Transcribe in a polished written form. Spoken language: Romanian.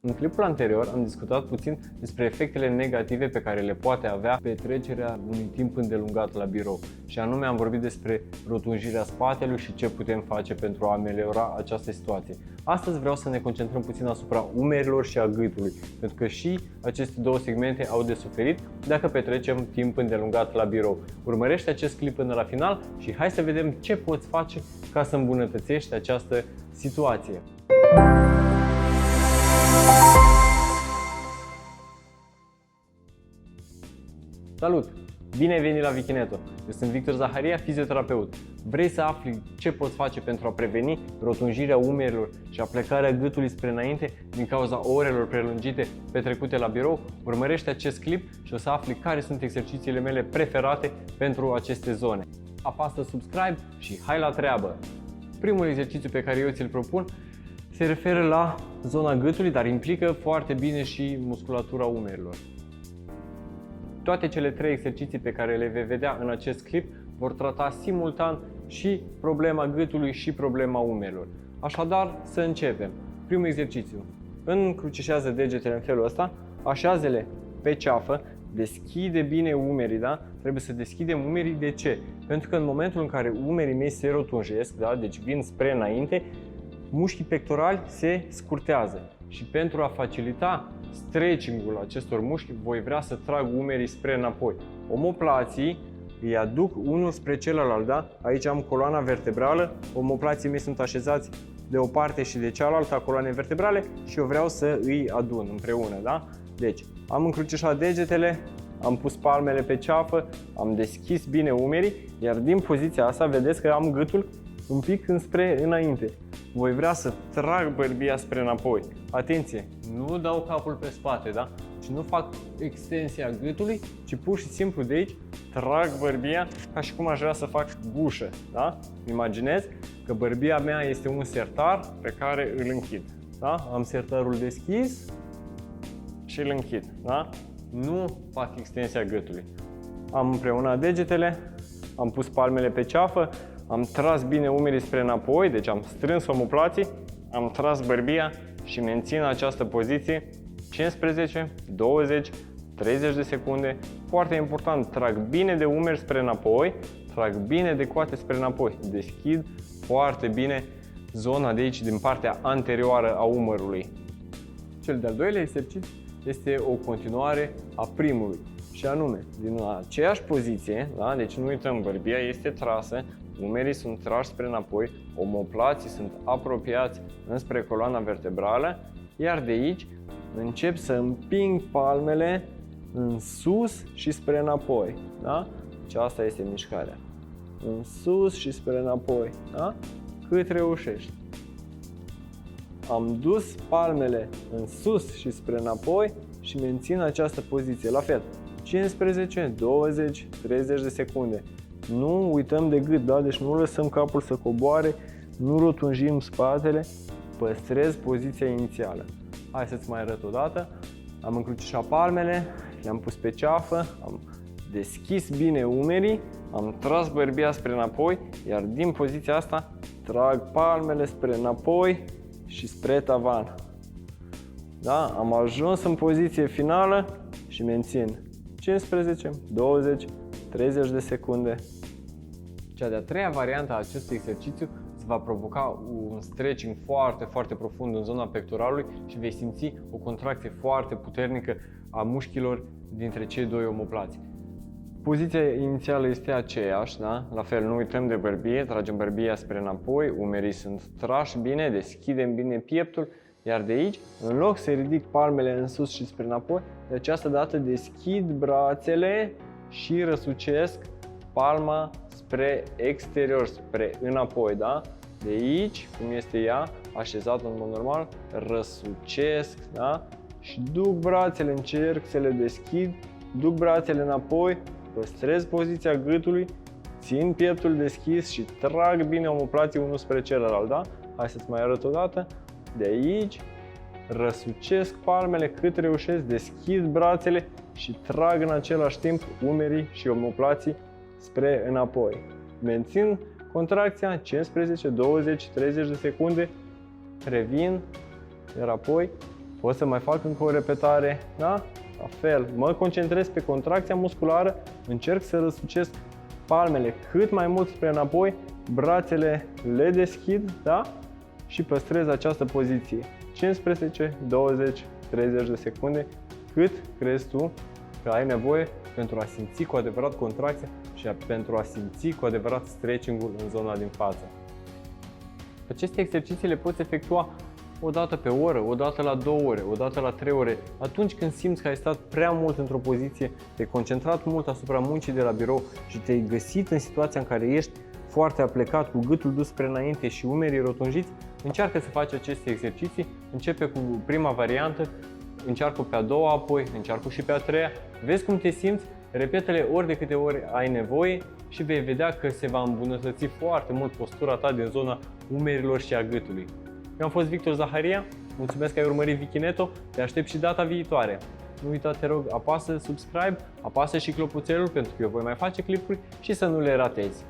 În clipul anterior am discutat puțin despre efectele negative pe care le poate avea petrecerea unui timp îndelungat la birou și anume am vorbit despre rotunjirea spatelui și ce putem face pentru a ameliora această situație. Astăzi vreau să ne concentrăm puțin asupra umerilor și a gâtului, pentru că și aceste două segmente au de suferit dacă petrecem timp îndelungat la birou. Urmărește acest clip până la final și hai să vedem ce poți face ca să îmbunătățești această situație. Salut! Bine ai venit la Vichineto! Eu sunt Victor Zaharia, fizioterapeut. Vrei să afli ce poți face pentru a preveni rotunjirea umerilor și aplecarea gâtului spre înainte din cauza orelor prelungite petrecute la birou? Urmărește acest clip și o să afli care sunt exercițiile mele preferate pentru aceste zone. Apasă subscribe și hai la treabă! Primul exercițiu pe care eu ți-l propun se referă la zona gâtului, dar implică foarte bine și musculatura umerilor. Toate cele trei exerciții pe care le vei vedea în acest clip vor trata simultan și problema gâtului și problema umerilor. Așadar, să începem. Primul exercițiu. Încrucișează degetele în felul ăsta, așează-le pe ceafă, deschide bine umerii, da? Trebuie să deschidem umerii. De ce? Pentru că în momentul în care umerii mei se rotunjesc, da? Deci vin spre înainte, mușchii pectorali se scurtează. Și pentru a facilita stretching-ul acestor mușchi, voi vrea să trag umerii spre înapoi. Omoplații îi aduc unul spre celălalt, da? Aici am coloana vertebrală, omoplații mei sunt așezați de o parte și de cealaltă a coloanei vertebrale și eu vreau să îi adun împreună, da? Deci, am încrucișat degetele, am pus palmele pe ceafă, am deschis bine umerii, iar din poziția asta vedeți că am gâtul un pic înspre înainte. Voi vrea să trag bărbia spre înapoi. Atenție, nu dau capul pe spate, da? Și nu fac extensia gâtului, ci pur și simplu de aici trag bărbia ca și cum aș vrea să fac gușă, da? Imaginez că bărbia mea este un sertar pe care îl închid, da? Am sertarul deschis și îl închid, da? Nu fac extensia gâtului. Am împreunat degetele, am pus palmele pe ceafă, am tras bine umerii spre înapoi, deci am strâns omoplații, am tras bărbia și mențin această poziție 15, 20, 30 de secunde. Foarte important, trag bine de umeri spre înapoi, trag bine de coate spre înapoi. Deschid foarte bine zona de aici, din partea anterioară a umărului. Cel de-al doilea exercițiu este o continuare a primului. Și anume, din aceeași poziție, da? Deci nu uităm, bărbia este trasă, umerii sunt trași spre înapoi, omoplații sunt apropiați înspre coloana vertebrală, iar de aici încep să împing palmele în sus și spre înapoi, da? Deci asta este mișcarea. În sus și spre înapoi, da? Cât reușești. Am dus palmele în sus și spre înapoi și mențin această poziție, la fel. 15, 20, 30 de secunde. Nu uităm de gât, da? Deci nu lăsăm capul să coboare, nu rotunjim spatele, păstrez poziția inițială. Hai să-ți mai arăt o dată. Am încrucișat palmele, le-am pus pe ceafă, am deschis bine umerii, am tras bărbia spre înapoi, iar din poziția asta trag palmele spre înapoi și spre tavan. Da? Am ajuns în poziție finală și mențin 15, 20, 30 de secunde. Cea de-a treia variantă a acestui exercițiu îți va provoca un stretching foarte, foarte profund în zona pectoralului și vei simți o contracție foarte puternică a mușchilor dintre cei doi omoplați. Poziția inițială este aceeași, da? La fel, nu uităm de bărbie, tragem bărbia spre înapoi, umerii sunt trași bine, deschidem bine pieptul, iar de aici, în loc să ridic palmele în sus și spre înapoi, de această dată deschid brațele și răsucesc palma spre exterior, spre înapoi, da? De aici, cum este ea, așezat în mod normal, răsucesc, da? Și duc brațele, încerc să le deschid, duc brațele înapoi, păstrez poziția gâtului, țin pieptul deschis și trag bine omoplații unul spre celălalt, da? Hai să-ți mai arăt o dată. De aici, răsucesc palmele cât reușesc, deschid brațele și trag în același timp umerii și omoplații spre înapoi. Mențin contracția 15, 20, 30 de secunde, revin, iar apoi Pot să mai fac încă o repetare, da? La fel, mă concentrez pe contracția musculară, încerc să răsucesc palmele cât mai mult spre înapoi, brațele le deschid, da? Și păstrez această poziție 15, 20, 30 de secunde, cât crezi tu că ai nevoie pentru a simți cu adevărat contracția și pentru a simți cu adevărat stretching-ul în zona din față. Aceste exerciții le poți efectua o dată pe oră, o dată la 2 ore, o dată la 3 ore, atunci când simți că ai stat prea mult într-o poziție, te-ai concentrat mult asupra muncii de la birou și te-ai găsit în situația în care ești foarte aplecat, cu gâtul dus spre înainte și umerii rotunjiți, încearcă să faci aceste exerciții, începe cu prima variantă, încearcă pe a doua, apoi încearcă și pe a treia, vezi cum te simți, repetă-le ori de câte ori ai nevoie și vei vedea că se va îmbunătăți foarte mult postura ta din zona umerilor și a gâtului. Eu am fost Victor Zaharia, mulțumesc că ai urmărit Vichineto, te aștept și data viitoare. Nu uita, te rog, apasă subscribe, apasă și clopoțelul pentru că eu voi mai face clipuri și să nu le ratezi.